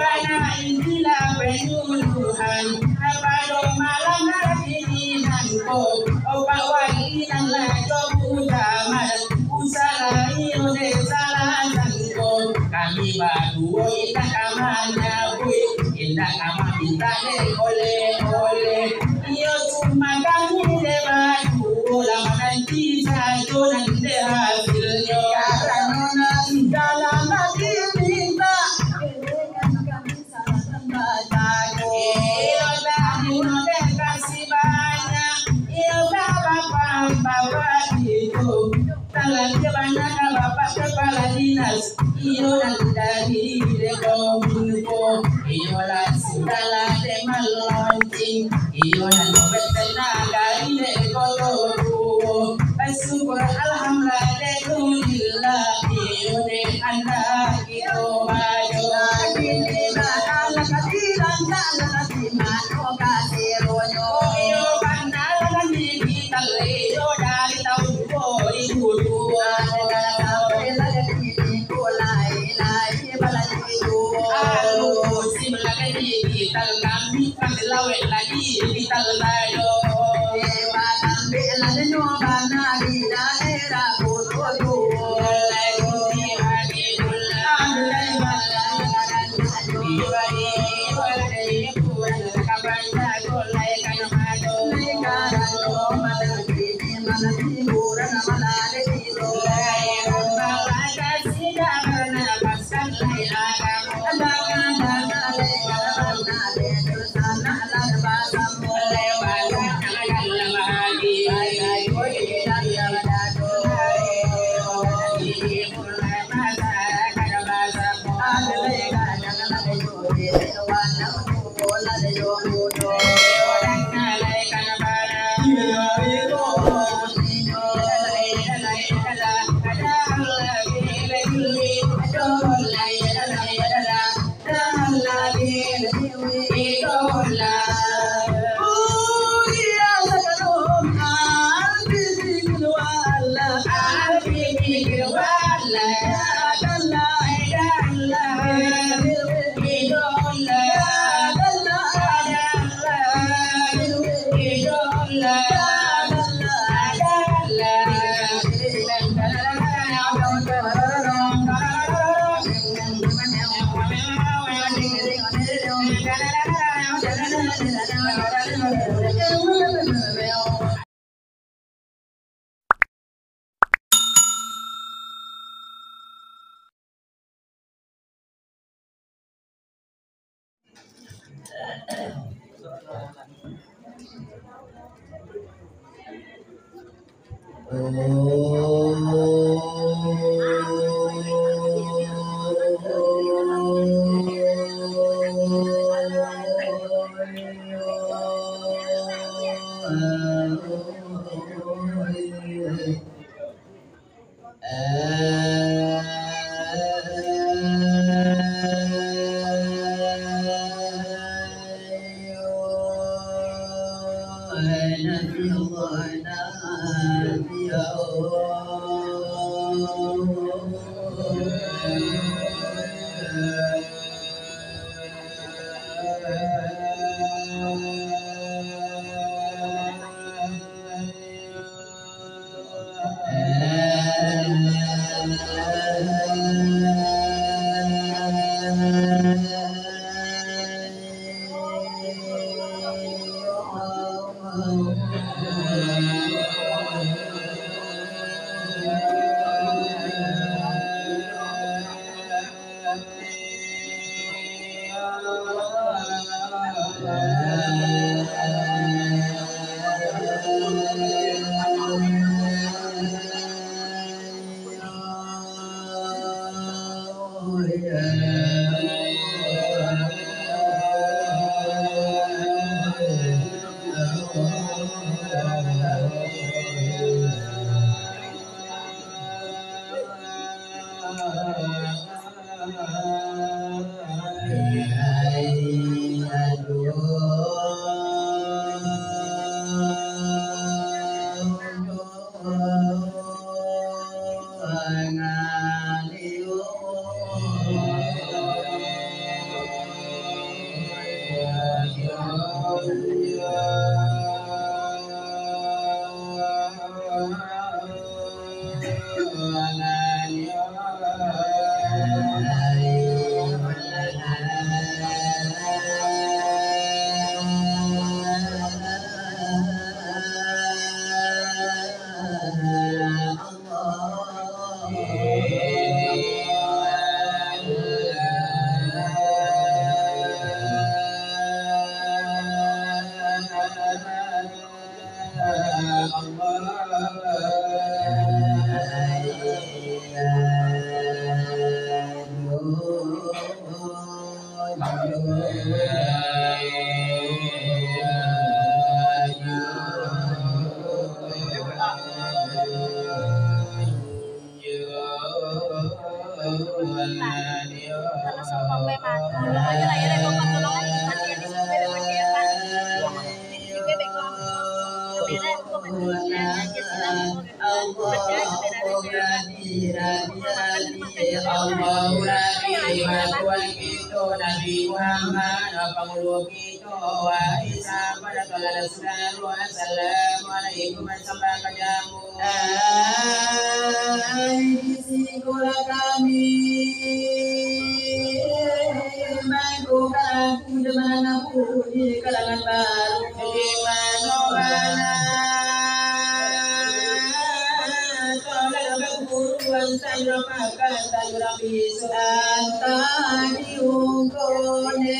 Bana indila penyuluhan Abado malam hati nanko Opa wali nang lajo utama Usala ione salah sangko Kami berdua indah kamanya indah kama kita oleh Iyo cuma kami debatu Lama nanti sajo nanti hasilnya Karena dalam hati minta kasih banyak bapak itu talangnya banyak bapak kepala dinas iyo dan dari dekominfo iyo lah segala teman launching iyo dan tenaga ide kotoku bersyukur alhamdulillah iyo de anda itu maju lagi bakal kadiran lagi mano kasironyo iyo kanal lagi kita leyo dari tahun 2002 sampai lagi mulai si lagi kita kami lawe lagi kita layo madam bela no bana di daerah Bododo Kalau sombong memang tolong aja lah ya, kalau tolong aja masih di sini bebek bercetak di bebek kok kamera kok ya aja silang baca kamera Nabi Muhammad Pangulo kita wa Isa pada kala sallallahu assalamualaikum warahmatullahi wabarakatuh. Sekolah kami mangku kaku zaman aku di kalangan baru di mana Kuruan tanjung makan tanjung bisu antari ungkone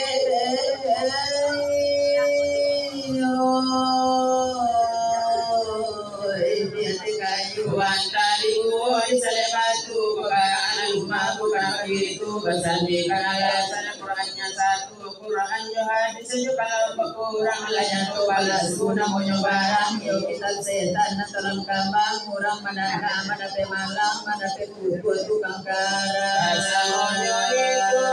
antari uoi salebatu bukan rumah bukan itu bersandi karena sana Qurannya satu Quran hadis sejuk kalau berkurang layan tu balas guna monyo barang yo kita setan dalam kambang orang mana pe malam mana pe kudu tukang kara asalnya itu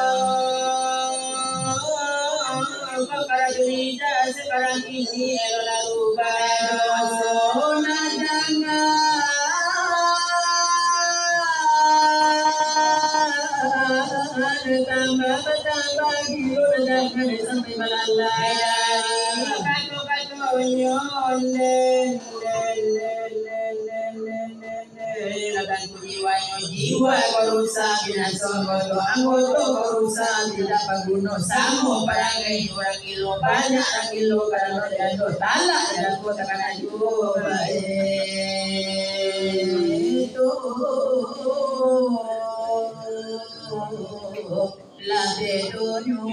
perkara cerita sekarang ini lalu baru jangan tambah gilo dan sampai malalai katu nyon jiwa berusaha binasa bodoh anggota berusaha tidak paguno samo parangai orang kilo banyak orang kilo karena ada talak dan kota karena juga itu la de doño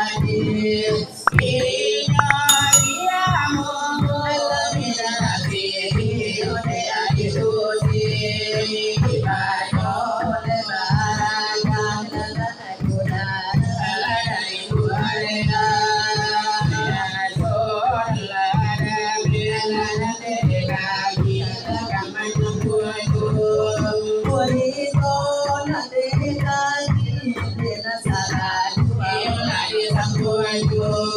Hãy subscribe cho kênh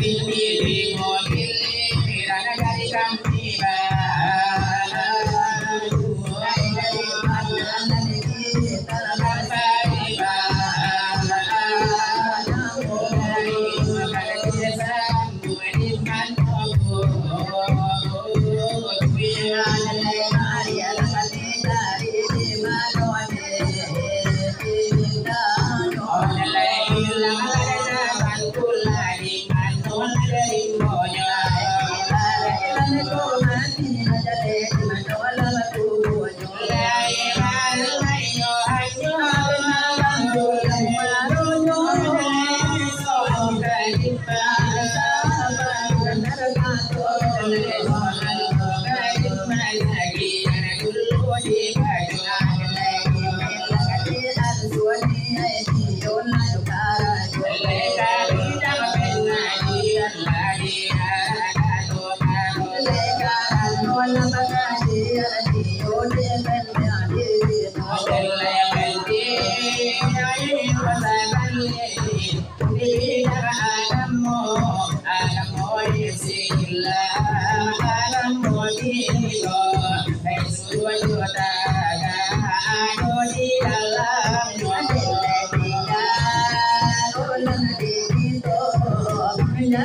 Ghiền Mì Gõ để không bỏ lỡ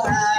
Bye.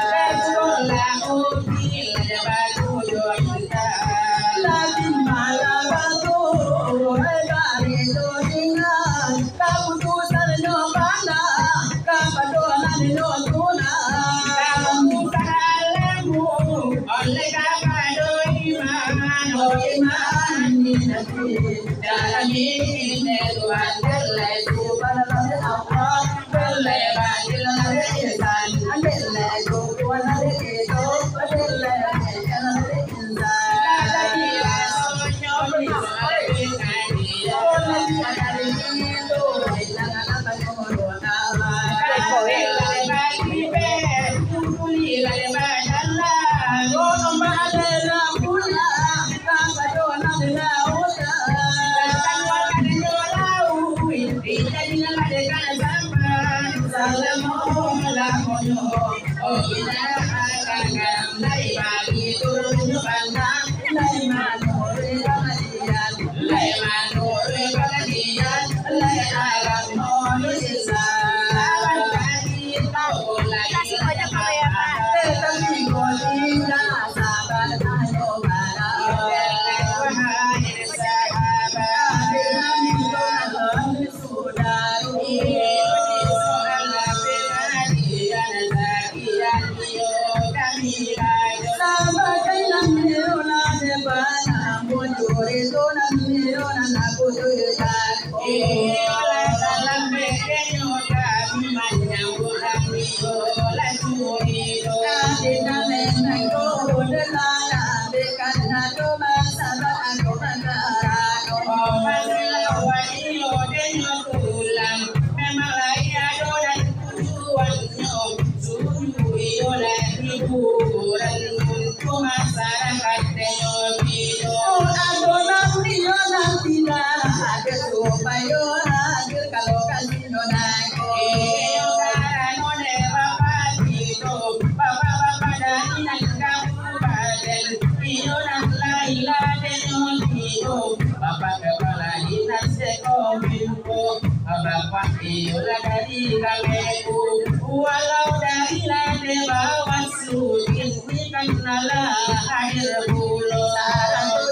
Walau dari lade bawa sukin ikan nala air bulu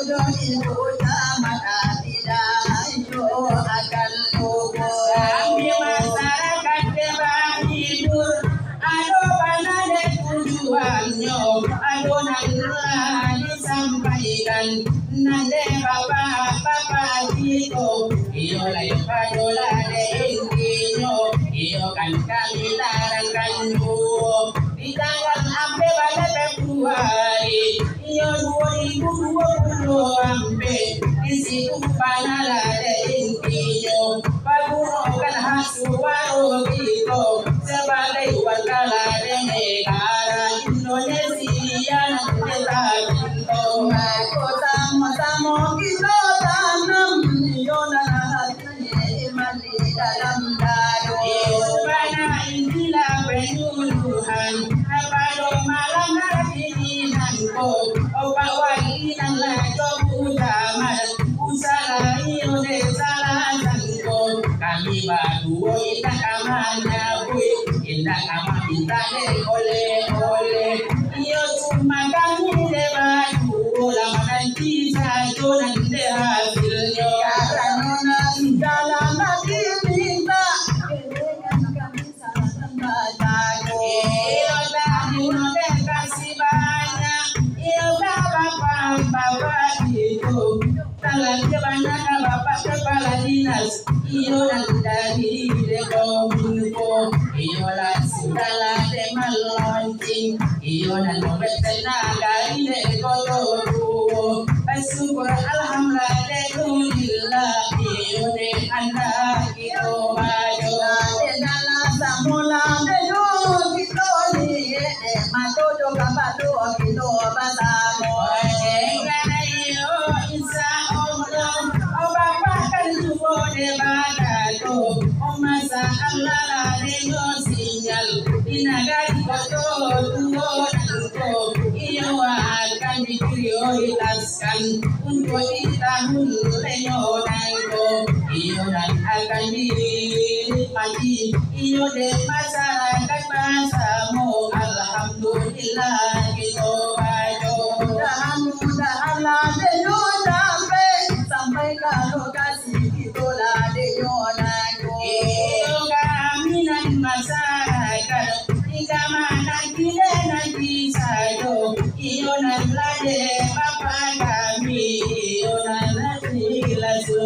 tujuh ibu tamat tidak itu akan tubuh sambil masyarakat debat hidur ado pada dek tujuannya adonan telah disampaikan nade bapak itu iyo lain padola de intinya iyo kan kami larangkan dulu di tanggal sampai pada Februari iyo 2020 sampai di situ panala de intinya pagunokan hasuwaro gitu sebagai warga de negara Indonesia nanti kita sama-sama kita tanam iyo dalam dado pada inilah penyuluhan pada malam hari nanko bawa inanlah jobu damar usaha iyo salah sangko kami berdua indah kamanya bui indah kamar minta oleh iyo cuma kami berdua lama nanti satu nanti hasilnya karena dalam hati Bapak Kepala Dinas iyo dari Kominfo iyo lah segala teman launching iyo dan nomor tenaga ide kotoru bersyukur alhamdulillah iyo de anda itu maju dalam samula menuju kita ni mato do kapado kita basamo masa Allah reno sinyal inagari koto tuo nanto iyo akan diprioritaskan untuk ditahun reno nanto iyo dan akan dinikmati iyo de masyarakat basamu alhamdulillah gitu bajo mudah-mudahanlah reno sampai ke lokasi itulah reno masyarakat jika mana kita nanti sayo iyo nan lade bapak kami iyo nan lade lasu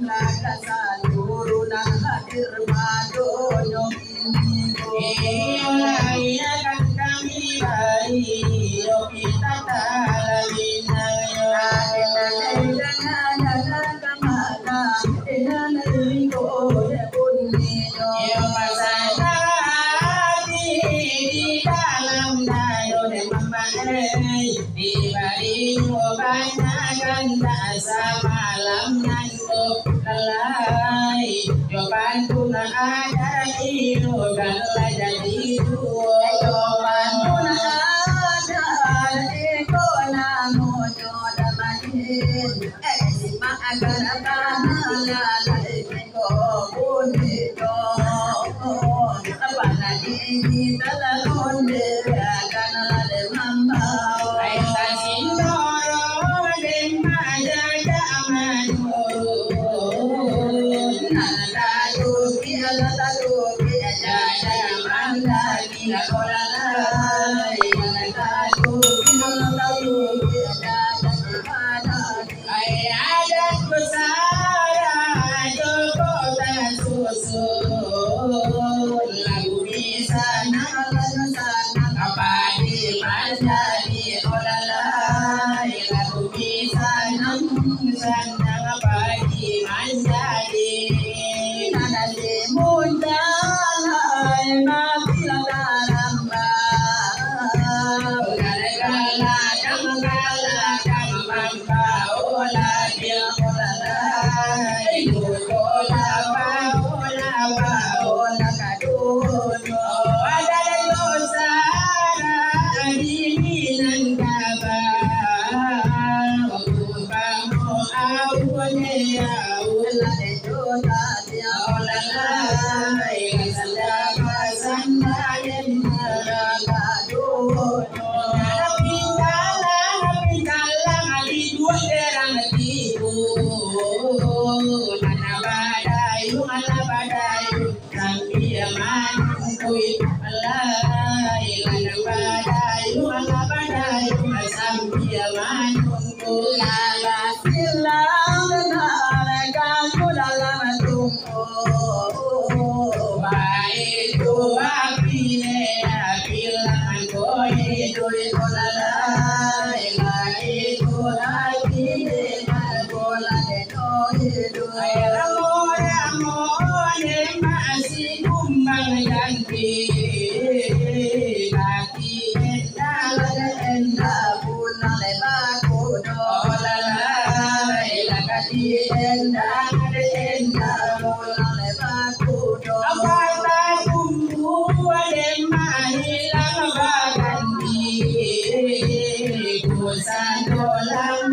Mama, di dalam dado dan membangai di barimu banyak ganda semalam nanku lalai jawaban tuna ada ilu galai jadi dua jawaban tuna ada eko namu jodoh makin simak akan lalai eko bunito apa lagi kita lalu akan lalai mambau ayat sindoro dan majaga manur nada tuki ala tuki jaga manda kita kolalai nada tuki ala tuki jaga manda ayat besar joko dan susu lagu bisa nalan sana apa di manjadi olalai lagu bisa nam sana apa di manjadi nada di mundalai mati laramba gala kamamba ola dia olalai ola kaduno ada dosa diminan kaba kamu awalnya awalnya dosa dia olalai sanda sanda yang kaduno pintalang di dua terang tipu mana badayu sampai manungkui alai mana badayu sampai manungkui lala silang nara kamu dalam tunggu baik doa pile bilang koi doi olalai baik doa pile bola de doi doi amor masih kumbang ganti kaki enda bulan lebaku dolalai lakati enda bulan lebaku dolalai kumbu ade mahilang baganti kusan dolang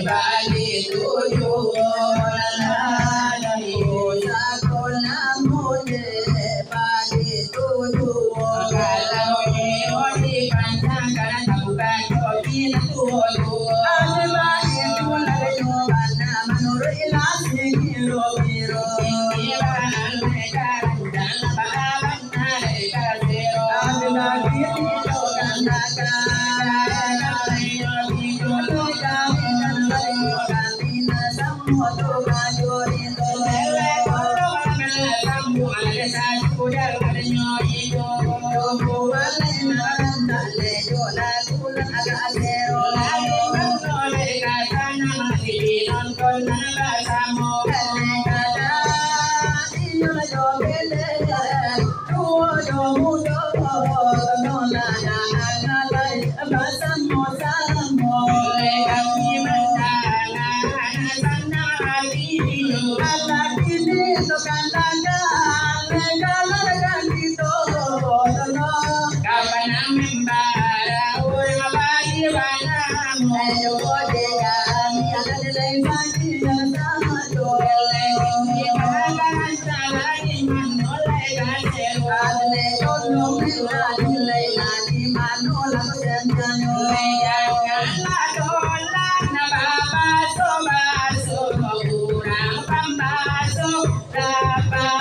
bali tujuh olalai Bye.